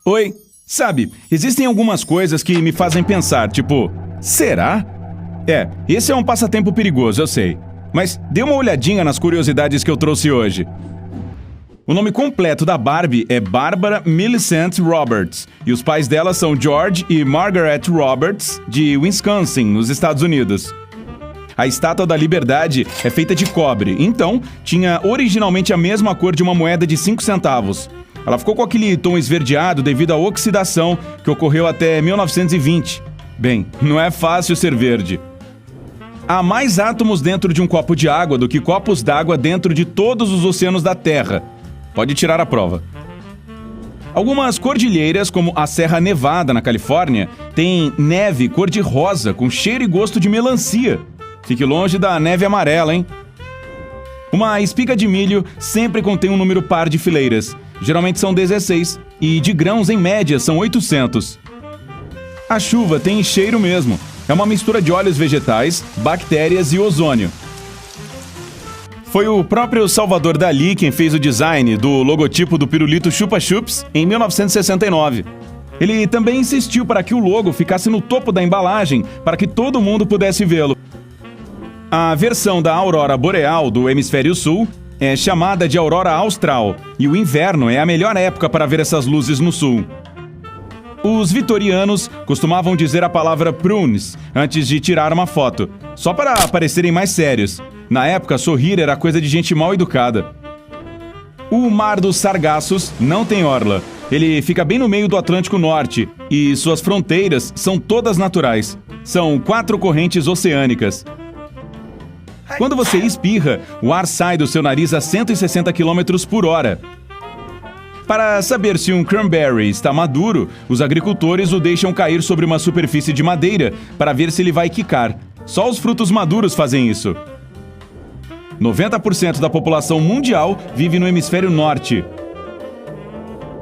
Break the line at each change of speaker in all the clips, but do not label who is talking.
Oi, sabe, existem algumas coisas que me fazem pensar, tipo, será? Esse é um passatempo perigoso, eu sei. Mas dê uma olhadinha nas curiosidades que eu trouxe hoje. O nome completo da Barbie é Barbara Millicent Roberts, e os pais dela são George e Margaret Roberts, de Wisconsin, nos Estados Unidos. A Estátua da Liberdade é feita de cobre, então tinha originalmente a mesma cor de uma moeda de 5 centavos. Ela ficou com aquele tom esverdeado devido à oxidação que ocorreu até 1920. Bem, não é fácil ser verde. Há mais átomos dentro de um copo de água do que copos d'água dentro de todos os oceanos da Terra. Pode tirar a prova. Algumas cordilheiras, como a Serra Nevada, na Califórnia, têm neve cor-de-rosa com cheiro e gosto de melancia. Fique longe da neve amarela, hein? Uma espiga de milho sempre contém um número par de fileiras. Geralmente são 16, e de grãos, em média, são 800. A chuva tem cheiro mesmo. É uma mistura de óleos vegetais, bactérias e ozônio. Foi o próprio Salvador Dalí quem fez o design do logotipo do pirulito Chupa Chups em 1969. Ele também insistiu para que o logo ficasse no topo da embalagem para que todo mundo pudesse vê-lo. A versão da aurora boreal do hemisfério sul é chamada de aurora austral, e o inverno é a melhor época para ver essas luzes no sul. Os vitorianos costumavam dizer a palavra prunes antes de tirar uma foto, só para parecerem mais sérios. Na época, sorrir era coisa de gente mal educada. O Mar dos Sargassos não tem orla. Ele fica bem no meio do Atlântico Norte e suas fronteiras são todas naturais. São 4 correntes oceânicas. Quando você espirra, o ar sai do seu nariz a 160 km por hora. Para saber se um cranberry está maduro, os agricultores o deixam cair sobre uma superfície de madeira para ver se ele vai quicar. Só os frutos maduros fazem isso. 90% da população mundial vive no hemisfério norte.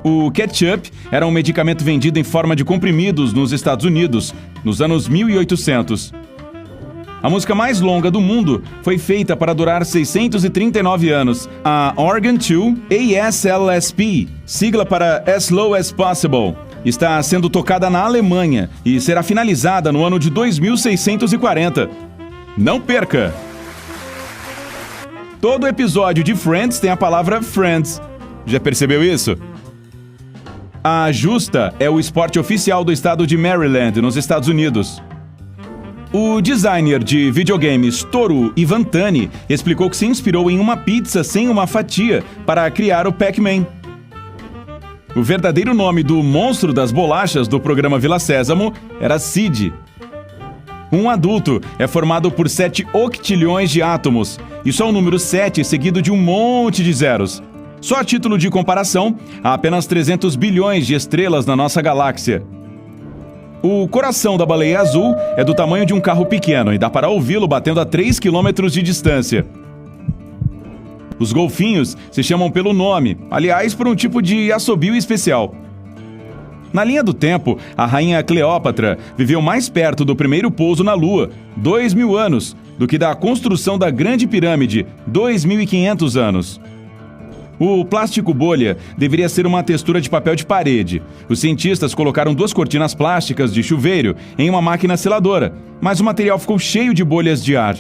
O ketchup era um medicamento vendido em forma de comprimidos nos Estados Unidos, nos anos 1800. A música mais longa do mundo foi feita para durar 639 anos, a Organ 2 ASLSP, sigla para As Slow as Possible. Está sendo tocada na Alemanha e será finalizada no ano de 2640. Não perca! Todo episódio de Friends tem a palavra Friends. Já percebeu isso? A justa é o esporte oficial do estado de Maryland, nos Estados Unidos. O designer de videogames Toru Iwatani explicou que se inspirou em uma pizza sem uma fatia para criar o Pac-Man. O verdadeiro nome do monstro das bolachas do programa Vila Sésamo era Sid. Um adulto é formado por 7 octilhões de átomos. Isso é o número 7 seguido de um monte de zeros. Só a título de comparação, há apenas 300 bilhões de estrelas na nossa galáxia. O coração da baleia azul é do tamanho de um carro pequeno e dá para ouvi-lo batendo a 3 km de distância. Os golfinhos se chamam pelo nome, aliás, por um tipo de assobio especial. Na linha do tempo, a rainha Cleópatra viveu mais perto do primeiro pouso na Lua, 2.000 anos, do que da construção da Grande Pirâmide, 2.500 anos. O plástico bolha deveria ser uma textura de papel de parede. Os cientistas colocaram 2 cortinas plásticas de chuveiro em uma máquina seladora, mas o material ficou cheio de bolhas de ar.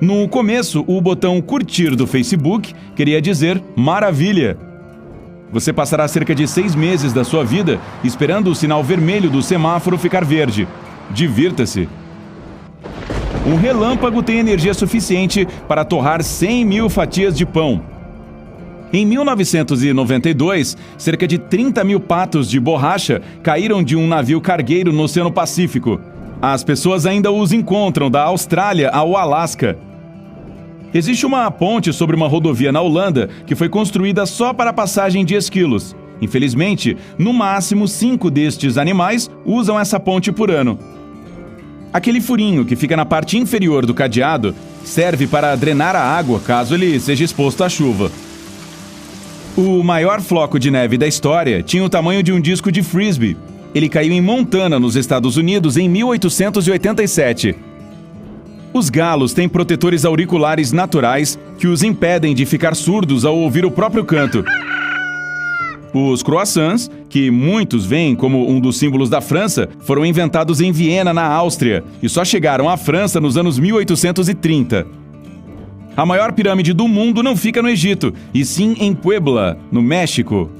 No começo, o botão curtir do Facebook queria dizer maravilha. Você passará cerca de 6 meses da sua vida esperando o sinal vermelho do semáforo ficar verde. Divirta-se! Um relâmpago tem energia suficiente para torrar 100.000 fatias de pão. Em 1992, cerca de 30.000 patos de borracha caíram de um navio cargueiro no Oceano Pacífico. As pessoas ainda os encontram da Austrália ao Alasca. Existe uma ponte sobre uma rodovia na Holanda que foi construída só para a passagem de esquilos. Infelizmente, no máximo 5 destes animais usam essa ponte por ano. Aquele furinho que fica na parte inferior do cadeado serve para drenar a água caso ele seja exposto à chuva. O maior floco de neve da história tinha o tamanho de um disco de frisbee. Ele caiu em Montana, nos Estados Unidos, em 1887. Os galos têm protetores auriculares naturais que os impedem de ficar surdos ao ouvir o próprio canto. Os croissants, que muitos veem como um dos símbolos da França, foram inventados em Viena, na Áustria, e só chegaram à França nos anos 1830. A maior pirâmide do mundo não fica no Egito, e sim em Puebla, no México.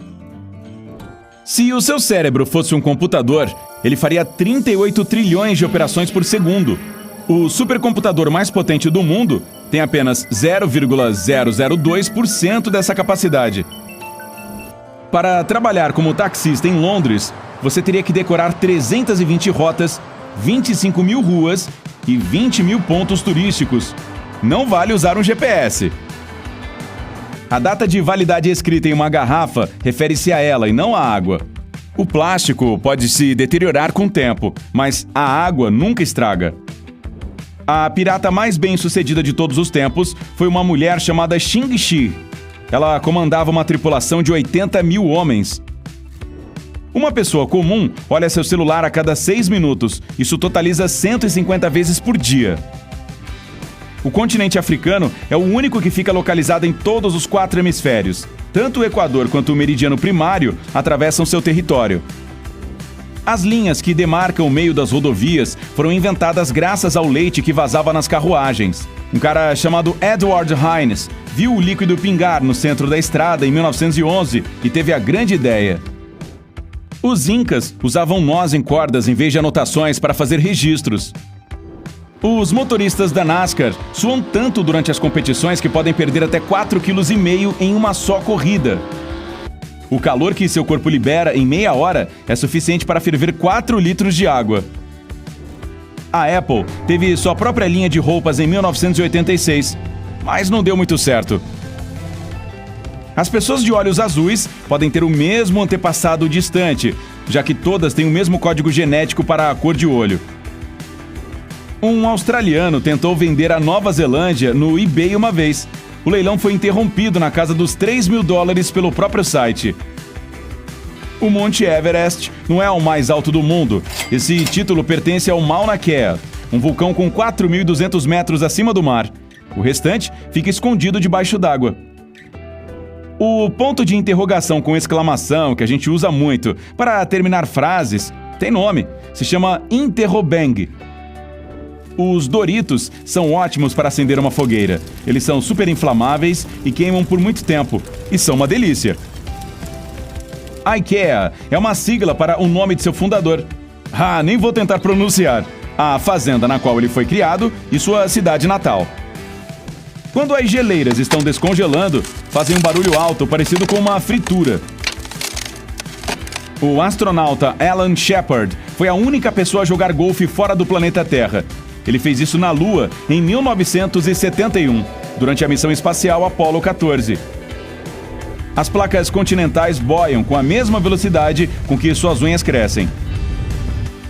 Se o seu cérebro fosse um computador, ele faria 38 trilhões de operações por segundo. O supercomputador mais potente do mundo tem apenas 0,002% dessa capacidade. Para trabalhar como taxista em Londres, você teria que decorar 320 rotas, 25 mil ruas e 20 mil pontos turísticos. Não vale usar um GPS. A data de validade escrita em uma garrafa refere-se a ela e não à água. O plástico pode se deteriorar com o tempo, mas a água nunca estraga. A pirata mais bem-sucedida de todos os tempos foi uma mulher chamada Xing Shi. Ela comandava uma tripulação de 80 mil homens. Uma pessoa comum olha seu celular a cada 6 minutos. Isso totaliza 150 vezes por dia. O continente africano é o único que fica localizado em todos os 4 hemisférios. Tanto o Equador quanto o meridiano primário atravessam seu território. As linhas que demarcam o meio das rodovias foram inventadas graças ao leite que vazava nas carruagens. Um cara chamado Edward Hines viu o líquido pingar no centro da estrada em 1911 e teve a grande ideia. Os incas usavam nós em cordas em vez de anotações para fazer registros. Os motoristas da NASCAR suam tanto durante as competições que podem perder até 4,5 kg em uma só corrida. O calor que seu corpo libera em meia hora é suficiente para ferver 4 litros de água. A Apple teve sua própria linha de roupas em 1986, mas não deu muito certo. As pessoas de olhos azuis podem ter o mesmo antepassado distante, já que todas têm o mesmo código genético para a cor de olho. Um australiano tentou vender a Nova Zelândia no eBay uma vez. O leilão foi interrompido na casa dos $3 mil pelo próprio site. O Monte Everest não é o mais alto do mundo. Esse título pertence ao Mauna Kea, um vulcão com 4.200 metros acima do mar. O restante fica escondido debaixo d'água. O ponto de interrogação com exclamação, que a gente usa muito para terminar frases, tem nome. Se chama interrobang. Os Doritos são ótimos para acender uma fogueira. Eles são super inflamáveis e queimam por muito tempo. E são uma delícia. IKEA é uma sigla para o nome de seu fundador. Nem vou tentar pronunciar. A fazenda na qual ele foi criado e sua cidade natal. Quando as geleiras estão descongelando, fazem um barulho alto parecido com uma fritura. O astronauta Alan Shepard foi a única pessoa a jogar golfe fora do planeta Terra. Ele fez isso na Lua em 1971, durante a missão espacial Apollo 14. As placas continentais boiam com a mesma velocidade com que suas unhas crescem.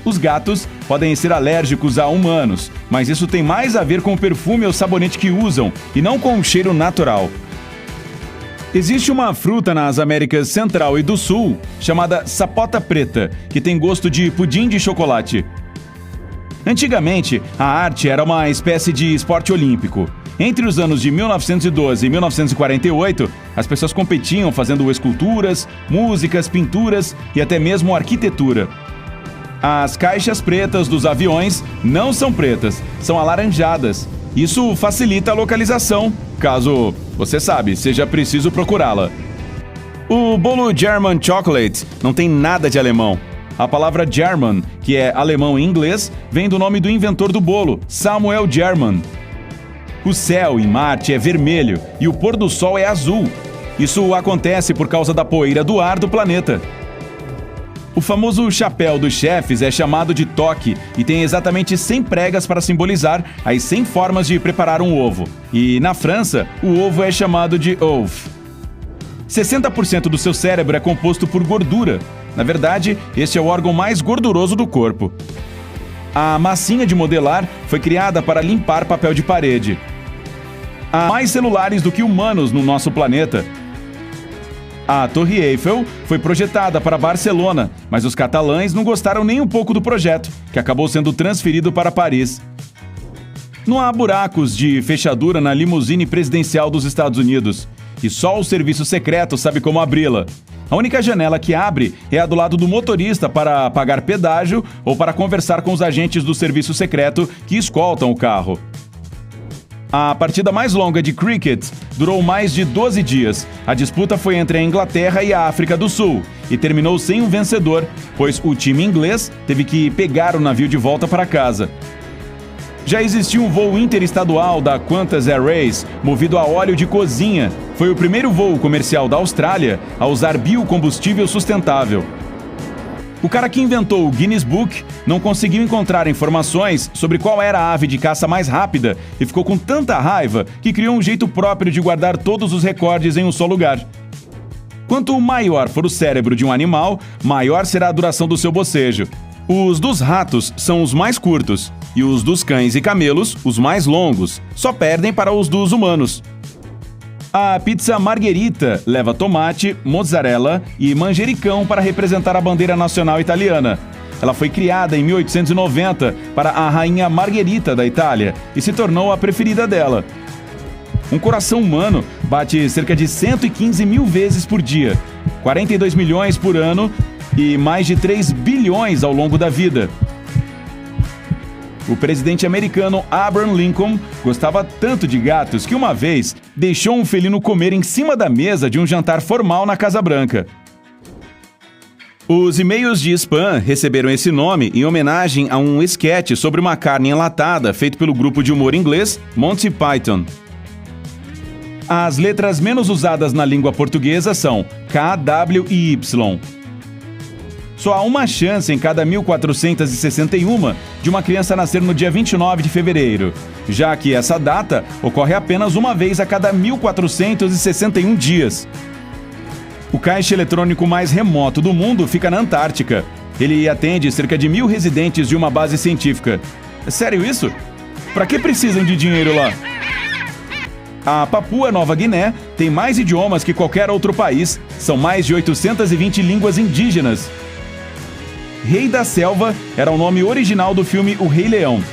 Os gatos podem ser alérgicos a humanos, mas isso tem mais a ver com o perfume ou sabonete que usam, e não com o cheiro natural. Existe uma fruta nas Américas Central e do Sul, chamada sapota preta, que tem gosto de pudim de chocolate. Antigamente, a arte era uma espécie de esporte olímpico. Entre os anos de 1912 e 1948, as pessoas competiam fazendo esculturas, músicas, pinturas e até mesmo arquitetura. As caixas pretas dos aviões não são pretas, são alaranjadas. Isso facilita a localização, caso, você sabe, seja preciso procurá-la. O bolo German Chocolate não tem nada de alemão. A palavra German, que é alemão em inglês, vem do nome do inventor do bolo, Samuel German. O céu em Marte é vermelho e o pôr do sol é azul. Isso acontece por causa da poeira do ar do planeta. O famoso chapéu dos chefes é chamado de toque e tem exatamente 100 pregas para simbolizar as 100 formas de preparar um ovo. E na França, o ovo é chamado de œuf. 60% do seu cérebro é composto por gordura. Na verdade, este é o órgão mais gorduroso do corpo. A massinha de modelar foi criada para limpar papel de parede. Há mais celulares do que humanos no nosso planeta. A Torre Eiffel foi projetada para Barcelona, mas os catalães não gostaram nem um pouco do projeto, que acabou sendo transferido para Paris. Não há buracos de fechadura na limusine presidencial dos Estados Unidos, e só o serviço secreto sabe como abri-la. A única janela que abre é a do lado do motorista para pagar pedágio ou para conversar com os agentes do serviço secreto que escoltam o carro. A partida mais longa de cricket durou mais de 12 dias. A disputa foi entre a Inglaterra e a África do Sul e terminou sem um vencedor, pois o time inglês teve que pegar o navio de volta para casa. Já existia um voo interestadual da Qantas Airways, movido a óleo de cozinha. Foi o primeiro voo comercial da Austrália a usar biocombustível sustentável. O cara que inventou o Guinness Book não conseguiu encontrar informações sobre qual era a ave de caça mais rápida e ficou com tanta raiva que criou um jeito próprio de guardar todos os recordes em um só lugar. Quanto maior for o cérebro de um animal, maior será a duração do seu bocejo. Os dos ratos são os mais curtos e os dos cães e camelos os mais longos, só perdem para os dos humanos. A pizza margherita leva tomate, mozzarella e manjericão para representar a bandeira nacional italiana. Ela foi criada em 1890 para a rainha Margherita da Itália e se tornou a preferida dela. Um coração humano bate cerca de 115 mil vezes por dia, 42 milhões por ano e mais de 3 bilhões ao longo da vida. O presidente americano Abraham Lincoln gostava tanto de gatos que uma vez deixou um felino comer em cima da mesa de um jantar formal na Casa Branca. Os e-mails de spam receberam esse nome em homenagem a um esquete sobre uma carne enlatada feito pelo grupo de humor inglês Monty Python. As letras menos usadas na língua portuguesa são K, W e Y. Só há uma chance em cada 1461 de uma criança nascer no dia 29 de fevereiro, já que essa data ocorre apenas uma vez a cada 1461 dias. O caixa eletrônico mais remoto do mundo fica na Antártica. Ele atende cerca de 1.000 residentes de uma base científica. É sério isso? Para que precisam de dinheiro lá? A Papua Nova Guiné tem mais idiomas que qualquer outro país. São mais de 820 línguas indígenas. Rei da Selva era o nome original do filme O Rei Leão.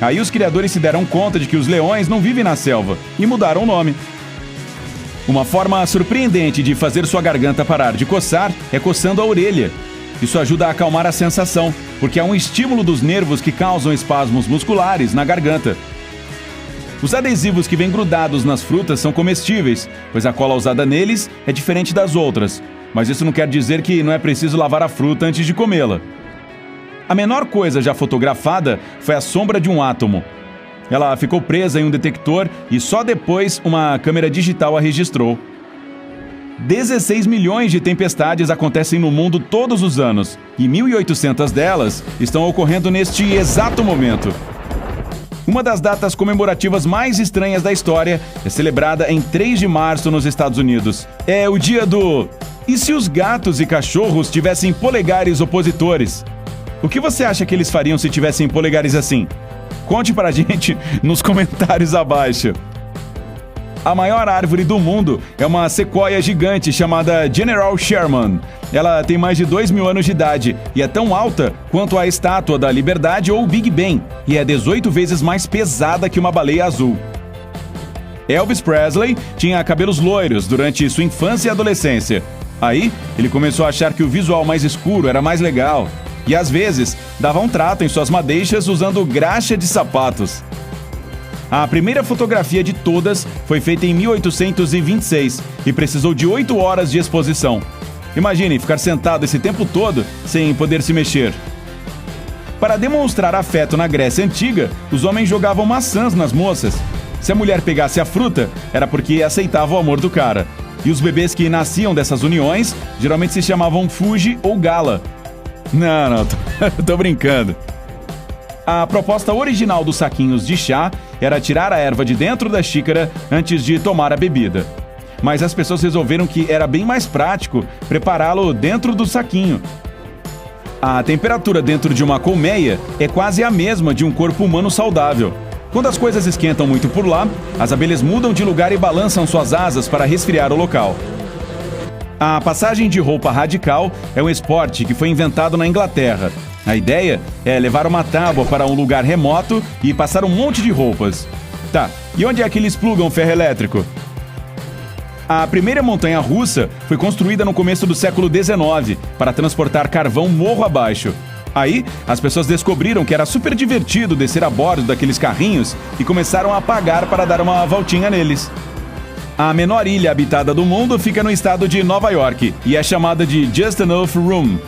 Aí os criadores se deram conta de que os leões não vivem na selva e mudaram o nome. Uma forma surpreendente de fazer sua garganta parar de coçar é coçando a orelha. Isso ajuda a acalmar a sensação, porque é um estímulo dos nervos que causam espasmos musculares na garganta. Os adesivos que vêm grudados nas frutas são comestíveis, pois a cola usada neles é diferente das outras. Mas isso não quer dizer que não é preciso lavar a fruta antes de comê-la. A menor coisa já fotografada foi a sombra de um átomo. Ela ficou presa em um detector e só depois uma câmera digital a registrou. 16 milhões de tempestades acontecem no mundo todos os anos, e 1.800 delas estão ocorrendo neste exato momento. Uma das datas comemorativas mais estranhas da história é celebrada em 3 de março nos Estados Unidos. É o dia do... E se os gatos e cachorros tivessem polegares opositores? O que você acha que eles fariam se tivessem polegares assim? Conte pra gente nos comentários abaixo. A maior árvore do mundo é uma sequoia gigante chamada General Sherman. Ela tem mais de 2.000 anos de idade e é tão alta quanto a Estátua da Liberdade ou Big Ben, e é 18 vezes mais pesada que uma baleia azul. Elvis Presley tinha cabelos loiros durante sua infância e adolescência. Aí, ele começou a achar que o visual mais escuro era mais legal. E às vezes, dava um trato em suas madeixas usando graxa de sapatos. A primeira fotografia de todas foi feita em 1826 e precisou de 8 horas de exposição. Imagine ficar sentado esse tempo todo sem poder se mexer. Para demonstrar afeto na Grécia Antiga, os homens jogavam maçãs nas moças. Se a mulher pegasse a fruta, era porque aceitava o amor do cara. E os bebês que nasciam dessas uniões geralmente se chamavam Fuji ou Gala. Não, tô brincando. A proposta original dos saquinhos de chá era tirar a erva de dentro da xícara antes de tomar a bebida. Mas as pessoas resolveram que era bem mais prático prepará-lo dentro do saquinho. A temperatura dentro de uma colmeia é quase a mesma de um corpo humano saudável. Quando as coisas esquentam muito por lá, as abelhas mudam de lugar e balançam suas asas para resfriar o local. A passagem de roupa radical é um esporte que foi inventado na Inglaterra. A ideia é levar uma tábua para um lugar remoto e passar um monte de roupas. Tá, e onde é que eles plugam o ferro elétrico? A primeira montanha-russa foi construída no começo do século XIX para transportar carvão morro abaixo. Aí, as pessoas descobriram que era super divertido descer a bordo daqueles carrinhos e começaram a pagar para dar uma voltinha neles. A menor ilha habitada do mundo fica no estado de Nova York e é chamada de Just Enough Room.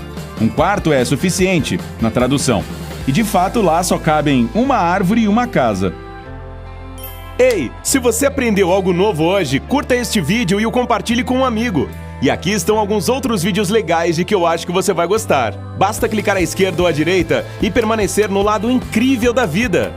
Um quarto é suficiente, na tradução. E de fato lá só cabem uma árvore e uma casa.
Ei, se você aprendeu algo novo hoje, curta este vídeo e o compartilhe com um amigo. E aqui estão alguns outros vídeos legais de que eu acho que você vai gostar. Basta clicar à esquerda ou à direita e permanecer no lado incrível da vida.